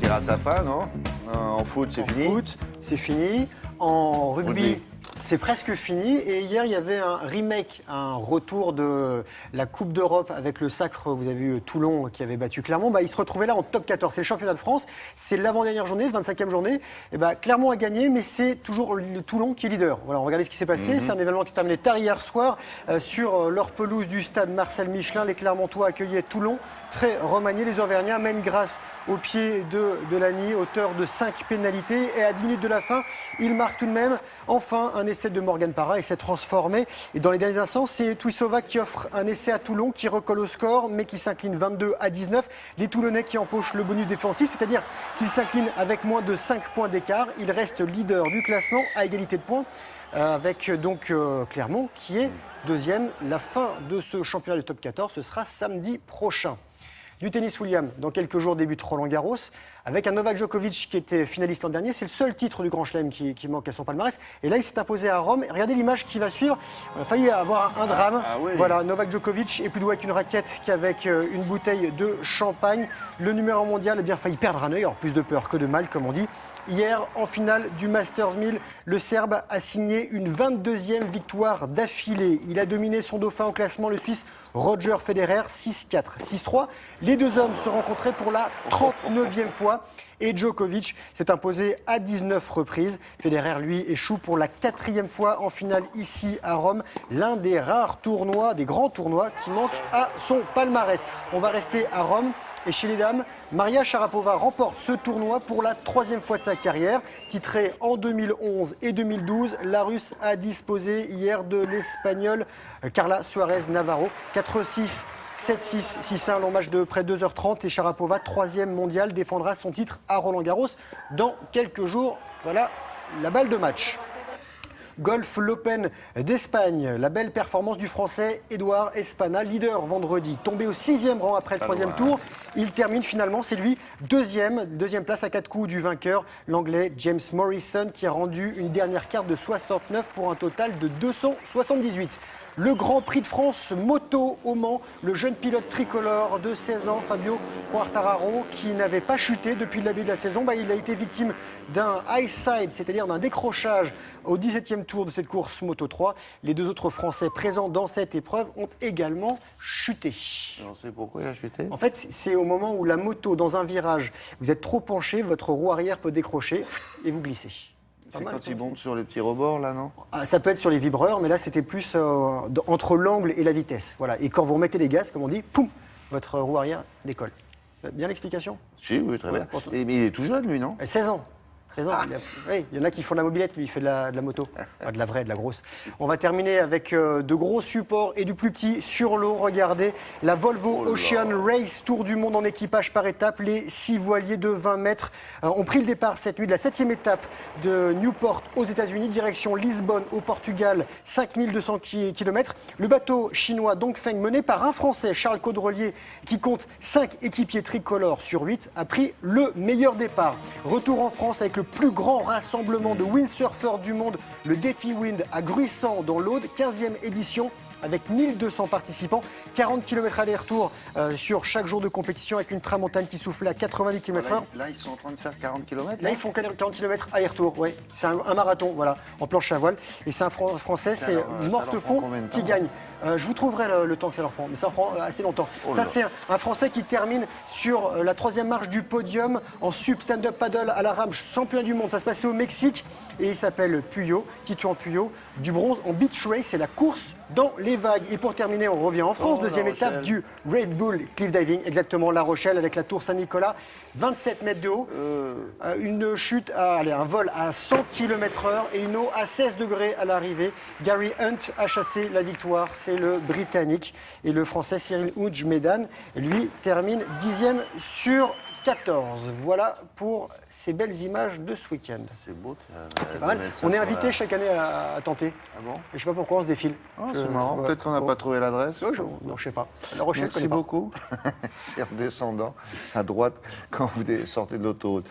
tire à sa fin, non? En foot, c'est fini. En foot, c'est fini. En rugby, c'est presque fini. Et hier, il y avait un remake, un retour de la Coupe d'Europe avec le sacre. Vous avez vu Toulon qui avait battu Clermont. Il se retrouvait là en top 14. C'est le championnat de France. C'est l'avant-dernière journée, 25e journée. Et Clermont a gagné, mais c'est toujours le Toulon qui est leader. Voilà, on va regarder ce qui s'est passé. C'est un événement qui s'est terminé tard hier soir. Sur leur pelouse du stade Marcel Michelin, les Clermontois accueillaient Toulon. Très remanié, les Auvergnats mènent grâce au pied de Lagny, auteur de 5 pénalités. Et à 10 minutes de la fin, il marque tout de même enfin un essai de Morgan Parra et s'est transformé. Et dans les derniers instants, c'est Tuisova qui offre un essai à Toulon, qui recolle au score, mais qui s'incline 22-19. Les Toulonnais qui empochent le bonus défensif, c'est-à-dire qu'ils s'inclinent avec moins de 5 points d'écart. Il reste leader du classement à égalité de points. Avec donc Clermont qui est deuxième. La fin de ce championnat de top 14, ce sera samedi prochain. Du tennis, William, dans quelques jours débute Roland-Garros avec un Novak Djokovic qui était finaliste l'an dernier. C'est le seul titre du Grand Chelem qui manque à son palmarès. Et là, il s'est imposé à Rome. Regardez l'image qui va suivre. On a failli avoir un drame. Oui. Voilà, Novak Djokovic est plus doué avec une raquette qu'avec une bouteille de champagne. Le numéro mondial a bien failli perdre un œil. Alors plus de peur que de mal, comme on dit. Hier, en finale du Masters 1000, le Serbe a signé une 22e victoire d'affilée. Il a dominé son dauphin au classement, le Suisse Roger Federer, 6-4, 6-3. Les deux hommes se rencontraient pour la 39e fois et Djokovic s'est imposé à 19 reprises. Federer, lui, échoue pour la 4e fois en finale ici à Rome. L'un des rares tournois, des grands tournois qui manquent à son palmarès. On va rester à Rome. Et chez les dames, Maria Sharapova remporte ce tournoi pour la 3e fois de sa carrière. Titrée en 2011 et 2012, la Russe a disposé hier de l'Espagnole Carla Suarez Navarro. 4-6, 7-6, 6-1, long match de près de 2h30. Et Sharapova, 3e mondiale, défendra son titre à Roland-Garros dans quelques jours. Voilà la balle de match. Golf, l'Open d'Espagne. La belle performance du Français Édouard Espana, leader vendredi. Tombé au 6e rang après le 3e tour. Il termine finalement, c'est lui, deuxième place à 4 coups du vainqueur, l'Anglais James Morrison, qui a rendu une dernière carte de 69 pour un total de 278. Le Grand Prix de France moto au Mans, le jeune pilote tricolore de 16 ans, Fabio Quartararo, qui n'avait pas chuté depuis le début de la saison, il a été victime d'un high side, c'est-à-dire d'un décrochage au 17e tour de cette course Moto 3. Les deux autres Français présents dans cette épreuve ont également chuté. On sait pourquoi il a chuté. En fait, c'est au moment où la moto, dans un virage, vous êtes trop penché, votre roue arrière peut décrocher et vous glissez. C'est quand il monte sur les petits rebords, là, non? Ça peut être sur les vibreurs, mais là, c'était plus entre l'angle et la vitesse. Voilà. Et quand vous remettez les gaz, comme on dit, poum, votre roue arrière décolle. Bien l'explication? Si, oui, très bien. Mais il est tout jeune, lui, non? 16 ans. 16 ans. Oui, il y en a qui font de la mobilette, lui, il fait de la moto. Enfin, de la vraie, de la grosse. On va terminer avec de gros supports et du plus petit sur l'eau. Regardez, la Volvo Ocean Race, tour du monde en équipage par étape. Les 6 voiliers de 20 mètres ont pris le départ cette nuit de la 7e étape de Newport aux États-Unis, direction Lisbonne au Portugal, 5200 km. Le bateau chinois Dongfeng, mené par un Français, Charles Caudrelier, qui compte 5 équipiers tricolores sur 8, a pris le meilleur départ. Retour en France avec le plus grand rassemblement de windsurfers du monde, le Défi Wind à Gruissant dans l'Aude, 15e édition avec 1200 participants, 40 km aller-retour sur chaque jour de compétition avec une tramontane qui souffle à 90 km/h. Là, ils sont en train de faire 40 km. Là, ils font 40 km aller-retour, oui. C'est un marathon, voilà, en planche à voile. Et c'est un Français, c'est Mortefond qui gagne. Je vous trouverai le temps que ça leur prend, mais ça leur prend assez longtemps. Ça, c'est un Français qui termine sur la 3e marche du podium en sub stand-up paddle à la rame, champion du monde. Ça se passait au Mexique et il s'appelle Puyot, Titouan Puyot, du bronze en beach race, c'est la course dans les vagues. Et pour terminer, on revient en France, deuxième étape du Red Bull Cliff Diving, exactement La Rochelle avec la tour Saint-Nicolas, 27 mètres de haut, une chute, un vol à 100 km/h et une eau à 16 degrés à l'arrivée. Gary Hunt a chassé la victoire, c'est le Britannique. Et le Français Cyril Houj-Medan, lui, termine 10e sur 14. Voilà pour ces belles images de ce week-end. C'est beau. C'est pas mal. On est invité chaque année à tenter. Ah bon? Et je sais pas pourquoi on se défile. C'est marrant. Peut-être qu'on n'a pas trouvé l'adresse. Non, je sais pas. La Rochelle, Merci beaucoup. C'est en descendant à droite quand vous sortez de l'autoroute.